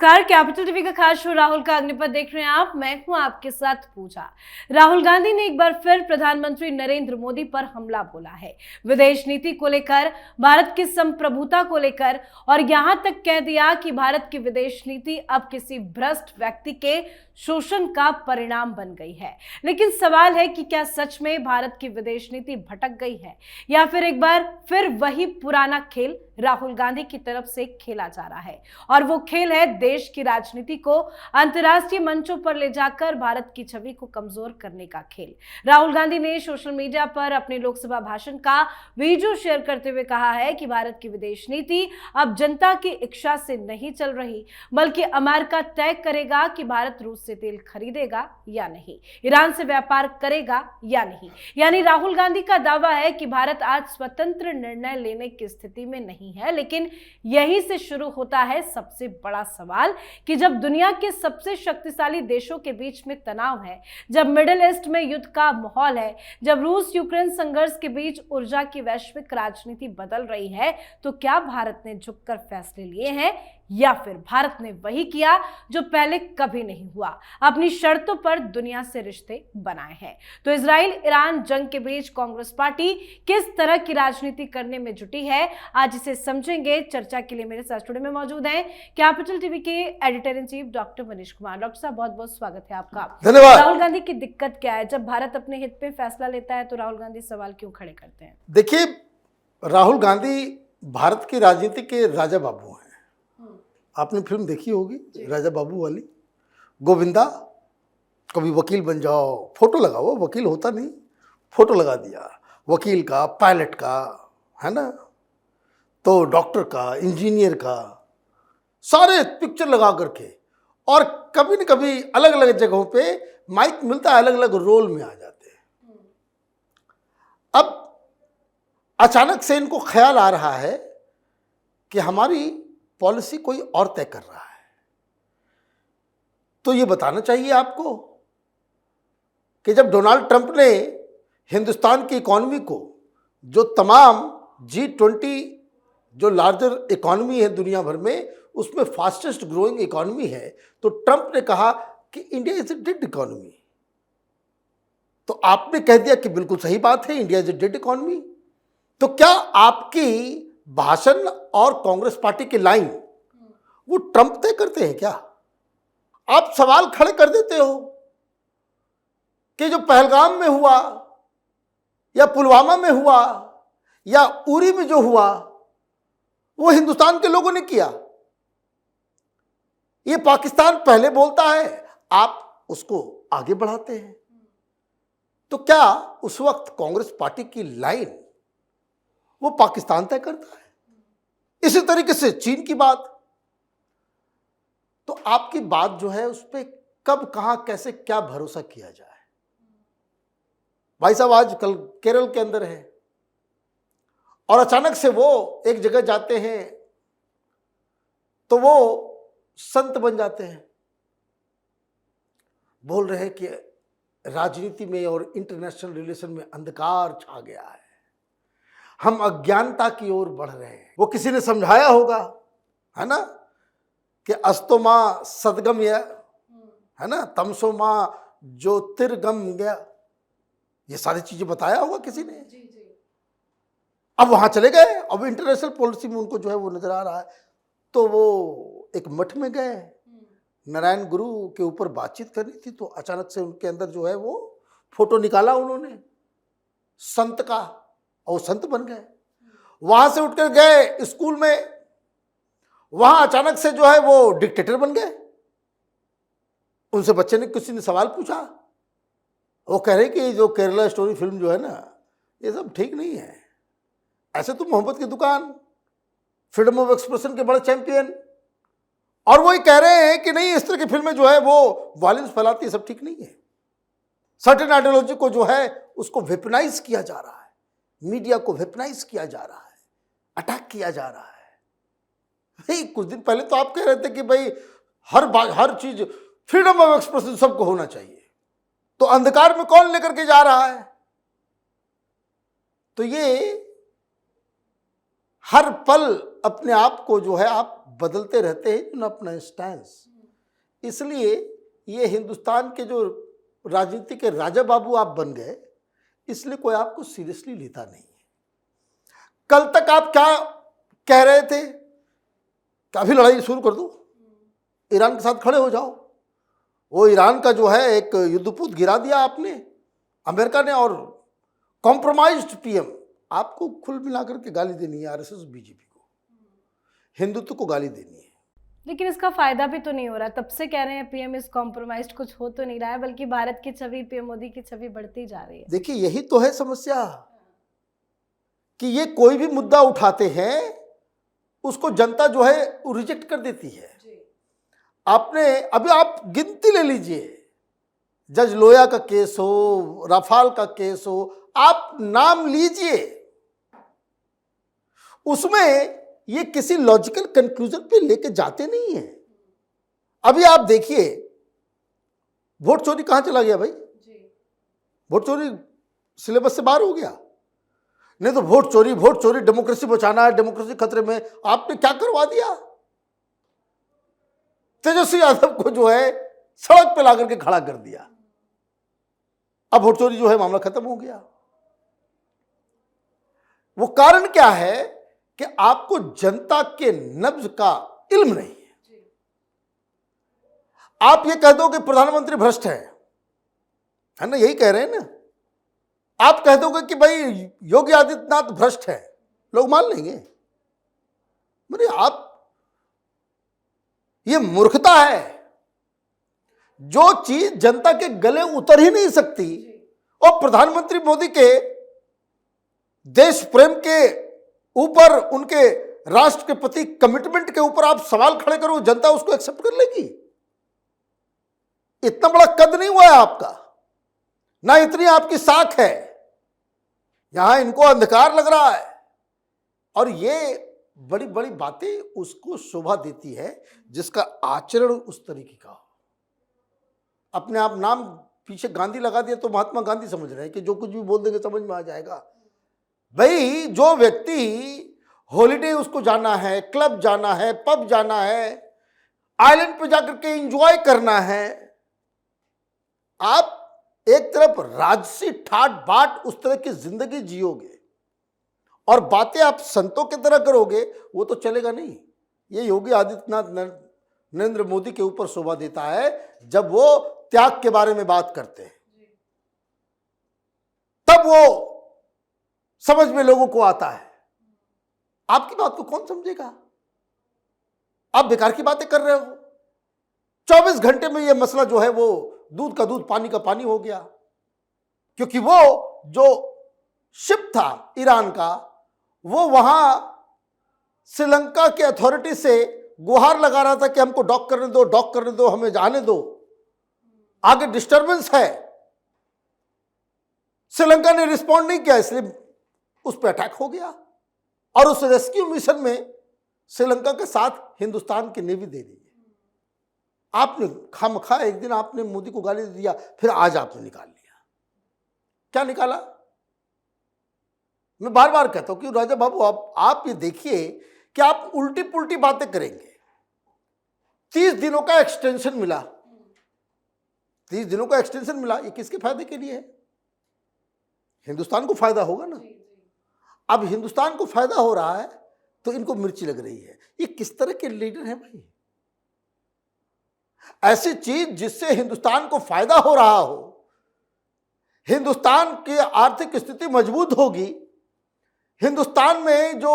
नमस्कार। Capital TV का खास शो राहुल का अग्निपथ देख रहे हैं आप। मैं हूं आपके साथ पूजा। राहुल गांधी ने एक बार फिर प्रधानमंत्री नरेंद्र मोदी पर हमला बोला है। विदेश नीति को लेकर, भारत की संप्रभुता को लेकर, और यहां तक कह दिया कि भारत की विदेश नीति अब किसी भ्रष्ट व्यक्ति के शोषण का परिणाम बन गई है। लेकिन सवाल है कि क्या सच में भारत की विदेश नीति भटक गई है, या फिर एक बार फिर वही पुराना खेल राहुल गांधी की तरफ से खेला जा रहा है। और वो खेल है देश की राजनीति को अंतर्राष्ट्रीय मंचों पर ले जाकर भारत की छवि को कमजोर करने का खेल। राहुल गांधी ने सोशल मीडिया पर अपने लोकसभा भाषण का वीडियो शेयर करते हुए कहा है कि भारत की विदेश नीति अब जनता की इच्छा से नहीं चल रही, बल्कि अमेरिका तय करेगा कि भारत रूस से तेल खरीदेगा या नहीं, ईरान से व्यापार करेगा या नहीं। यानी राहुल गांधी का दावा है कि भारत आज स्वतंत्र निर्णय लेने की स्थिति में नहीं है। लेकिन यहीं से शुरू होता है सबसे बड़ा सवाल कि जब दुनिया के सबसे शक्तिशाली देशों के बीच में तनाव है, जब मिडिल ईस्ट में युद्ध का माहौल है, जब रूस यूक्रेन संघर्ष के बीच ऊर्जा की वैश्विक राजनीति बदल रही है, तो क्या भारत ने झुककर फैसले लिए हैं, या फिर भारत ने वही किया जो पहले कभी नहीं हुआ, अपनी शर्तों पर दुनिया से रिश्ते बनाए हैं। तो इजराइल ईरान जंग के बीच कांग्रेस पार्टी किस तरह की राजनीति करने में जुटी है, आज इसे समझेंगे। चर्चा के लिए मेरे साथ स्टूडियो में मौजूद हैं कैपिटल टीवी के editor in chief doctor Manish Kumar. Doctor साहब, बहुत बहुत स्वागत है आपका। धन्यवाद। राहुल गांधी की दिक्कत क्या है? जब भारत अपने हित में फैसला लेता है तो राहुल गांधी सवाल क्यों खड़े करते हैं? देखिए, राहुल गांधी भारत की राजनीति के राजा बाबू हैं। आपने फिल्म देखी होगी राजा बाबू वाली, गोविंदा। कभी वकील बन जाओ, फोटो लगाओ, वकील होता नहीं, फोटो लगा दिया वकील का, पायलट का, है ना, तो डॉक्टर का, इंजीनियर का, सारे पिक्चर लगा करके, और कभी न कभी अलग अलग जगहों पे माइक मिलता है, अलग अलग रोल में आ जाते हैं। अब अचानक से इनको ख्याल आ रहा है कि हमारी पॉलिसी कोई और तय कर रहा है, तो ये बताना चाहिए आपको कि जब डोनाल्ड ट्रंप ने हिंदुस्तान की इकॉनमी को, जो तमाम G20 जो लार्जर इकॉनमी है दुनिया भर में, उसमें फास्टेस्ट ग्रोइंग इकॉनमी है, तो ट्रंप ने कहा कि India is a dead economy. तो आपने कह दिया कि बिल्कुल सही बात है, India is a dead economy. तो क्या आपकी भाषण और कांग्रेस पार्टी की लाइन वो ट्रंप तय करते हैं क्या? आप सवाल खड़े कर देते हो कि जो पहलगाम में हुआ, या पुलवामा में हुआ, या उरी में जो हुआ, वो हिंदुस्तान के लोगों ने किया। ये पाकिस्तान पहले बोलता है, आप उसको आगे बढ़ाते हैं। तो क्या उस वक्त कांग्रेस पार्टी की लाइन वो पाकिस्तान तय करता है? इसी तरीके से चीन की बात, तो आपकी बात जो है उस पर कब, कहां, कैसे, क्या भरोसा किया जाए? भाई साहब आज कल केरल के अंदर है, और अचानक से वो एक जगह जाते हैं तो वो संत बन जाते हैं, बोल रहे हैं कि राजनीति में और इंटरनेशनल रिलेशन में अंधकार छा गया है, हम अज्ञानता की ओर बढ़ रहे हैं। वो किसी ने समझाया होगा, है ना, कि अस्तो मां सदगम है ना, तमसो मां ज्योतिर्गम गया, ये सारी चीजें बताया होगा किसी ने। अब वहां चले गए, अब इंटरनेशनल पॉलिसी में उनको जो है वो नजर आ रहा है, तो वो एक मठ में गए, नारायण गुरु के ऊपर बातचीत करनी थी, तो अचानक से उनके अंदर जो है वो फोटो निकाला उन्होंने संत का, और संत बन गए। वहां से उठकर गए स्कूल में, वहां अचानक से जो है वो डिक्टेटर बन गए। उनसे बच्चे ने, किसी ने सवाल पूछा, वो कह रहे कि जो केरला स्टोरी फिल्म जो है ना, ये सब ठीक नहीं है, ऐसे तो मोहब्बत की दुकान, फ्रीडम ऑफ एक्सप्रेशन के बड़े चैंपियन, और वो ही कह रहे हैं कि नहीं, इस तरह की फिल्में जो है वो वायलेंस फैलाती है, सब ठीक नहीं है। सर्टेन आइडियोलॉजी को जो है उसको वेपनाइज किया जा रहा है, मीडिया को वेपनाइज किया जा रहा है, अटैक किया जा रहा है। भाई कुछ दिन पहले तो आप कह रहे थे कि भाई हर चीज फ्रीडम ऑफ एक्सप्रेशन सबको होना चाहिए, तो अंधकार में कौन लेकर के जा रहा है? तो ये हर पल अपने आप को जो है आप बदलते रहते हैं ना अपना स्टैंस। इसलिए ये हिंदुस्तान के जो राजनीति के राजा बाबू आप बन गए, इसलिए कोई आपको सीरियसली लेता नहीं है। कल तक आप क्या कह रहे थे कि अभी लड़ाई शुरू कर दो, ईरान के साथ खड़े हो जाओ। वो ईरान का जो है एक युद्धपूत गिरा दिया आपने, अमेरिका ने, और कॉम्प्रोमाइज्ड पीएम। आपको खुल मिला करके गाली देनी है आरएसएस बीजेपी को, हिंदुत्व को गाली देनी है। लेकिन इसका फायदा भी तो नहीं हो रहा। तब से कह रहे हैं पीएम इज कॉम्प्रोमाइज्ड, कुछ हो तो नहीं रहा है, बल्कि भारत की छवि, पीएम मोदी की छवि बढ़ती जा रही है। देखिए यही तो है समस्या कि ये कोई भी मुद्दा उठाते हैं उसको जनता जो है रिजेक्ट कर देती है। आपने अभी आप गिनती ले लीजिए, जज लोया का केस हो, राफाल का केस हो, आप नाम लीजिए, उसमें ये किसी लॉजिकल कंक्लूजन पे लेके जाते नहीं है। अभी आप देखिए वोट चोरी कहां चला गया भाई? वोट चोरी सिलेबस से बाहर हो गया। नहीं तो वोट चोरी, डेमोक्रेसी बचाना है, डेमोक्रेसी खतरे में। आपने क्या करवा दिया? तेजस्वी यादव को जो है सड़क पे ला करके खड़ा कर दिया। अब वोट चोरी जो है मामला खत्म हो गया। वो कारण क्या है कि आपको जनता के नब्ज का इल्म नहीं है। आप ये कह दो कि प्रधानमंत्री भ्रष्ट है ना, यही कह रहे हैं ना। आप कह दोगे कि भाई योगी आदित्यनाथ भ्रष्ट है, लोग मान लेंगे। मेरे आप, ये मूर्खता है। जो चीज जनता के गले उतर ही नहीं सकती, और प्रधानमंत्री मोदी के देश प्रेम के ऊपर, उनके राष्ट्र के प्रति कमिटमेंट के ऊपर आप सवाल खड़े करो, जनता उसको एक्सेप्ट कर लेगी? इतना बड़ा कद नहीं हुआ है आपका, ना इतनी आपकी साख है। यहां इनको अंधकार लग रहा है, और ये बड़ी बड़ी बातें उसको शोभा देती है जिसका आचरण उस तरीके का हो। अपने आप नाम पीछे गांधी लगा दिया तो महात्मा गांधी समझ रहे हैं कि जो कुछ भी बोल देंगे समझ में आ जाएगा। भाई जो व्यक्ति हॉलिडे उसको जाना है, क्लब जाना है, पब जाना है, आइलैंड पे जाकर के एंजॉय करना है, आप एक तरफ राजसी ठाट बाट उस तरह की जिंदगी जियोगे और बातें आप संतों की तरह करोगे, वो तो चलेगा नहीं। ये योगी आदित्यनाथ नरेंद्र मोदी के ऊपर शोभा देता है जब वो त्याग के बारे में बात करते हैं, तब वो समझ में लोगों को आता है। आपकी बात को कौन समझेगा? आप बेकार की बातें कर रहे हो। 24 घंटे में ये मसला जो है वो दूध का दूध पानी का पानी हो गया, क्योंकि वो जो शिप था ईरान का, वो वहां श्रीलंका के अथॉरिटी से गुहार लगा रहा था कि हमको डॉक करने दो, हमें जाने दो, आगे डिस्टरबेंस है। श्रीलंका ने रिस्पॉन्ड नहीं किया, इसलिए उस पर अटैक हो गया, और उस रेस्क्यू मिशन में श्रीलंका के साथ हिंदुस्तान की नेवी दे दी। आपने खामखा एक दिन आपने मोदी को गाली दे दिया, फिर आज आपने निकाल लिया। क्या निकाला? मैं बार बार कहता हूं कि राजा बाबू आप ये देखिए कि आप उल्टी पुल्टी बातें करेंगे। 30 दिनों का एक्सटेंशन मिला, 30 दिनों का एक्सटेंशन मिला, ये किसके फायदे के लिए है? हिंदुस्तान को फायदा होगा ना। अब हिंदुस्तान को फायदा हो रहा है तो इनको मिर्ची लग रही है। ये किस तरह के लीडर हैं भाई? ऐसी चीज जिससे हिंदुस्तान को फायदा हो रहा हो, हिंदुस्तान की आर्थिक स्थिति मजबूत होगी, हिंदुस्तान में जो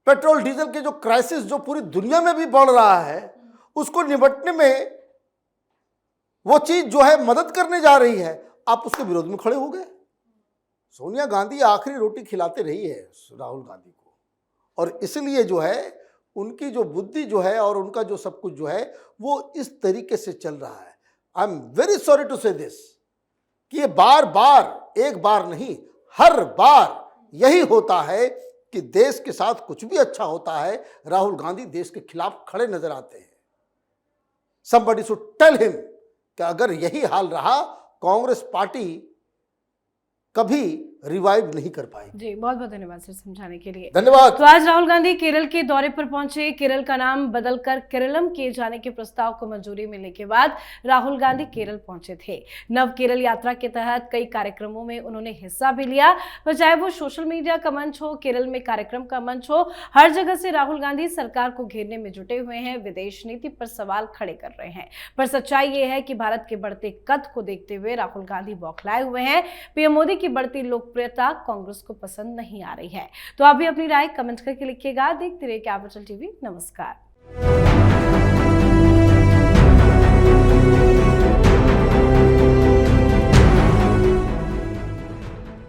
पेट्रोल डीजल के जो क्राइसिस जो पूरी दुनिया में भी बढ़ रहा है, उसको निपटने में वो चीज जो है मदद करने जा रही है, आप उसके विरोध में खड़े हो गए। सोनिया गांधी आखिरी रोटी खिलाते रही है राहुल गांधी को, और इसलिए जो है उनकी जो बुद्धि जो है और उनका जो सब कुछ जो है वो इस तरीके से चल रहा है। I am very sorry to say this कि ये बार बार, एक बार नहीं, हर बार यही होता है कि देश के साथ कुछ भी अच्छा होता है, राहुल गांधी देश के खिलाफ खड़े नजर आते हैं। somebody should tell him कि अगर यही हाल रहा, कांग्रेस पार्टी कभी रिवाइव नहीं कर पाएगी। जी, बहुत बहुत धन्यवाद सर समझाने के लिए। धन्यवाद। तो आज राहुल गांधी केरल के दौरे पर पहुंचे। केरल का नाम बदलकर केरलम किए जाने के प्रस्ताव को मंजूरी मिलने के बाद राहुल गांधी केरल पहुंचे थे। नव केरल यात्रा के तहत कई कार्यक्रमों में उन्होंने हिस्सा भी लिया। चाहे वो सोशल मीडिया का मंच हो, केरल में कार्यक्रम का मंच हो, हर जगह से राहुल गांधी सरकार को घेरने में जुटे हुए हैं, विदेश नीति पर सवाल खड़े कर रहे हैं। पर सच्चाई ये है कि भारत के बढ़ते कद को देखते हुए राहुल गांधी बौखलाए हुए हैं। पीएम मोदी की बढ़ती लोकप्रियता कांग्रेस को पसंद नहीं आ रही है। तो आप भी अपनी राय कमेंट करके लिखिएगा। देखते रहिए कैपिटल टीवी। नमस्कार।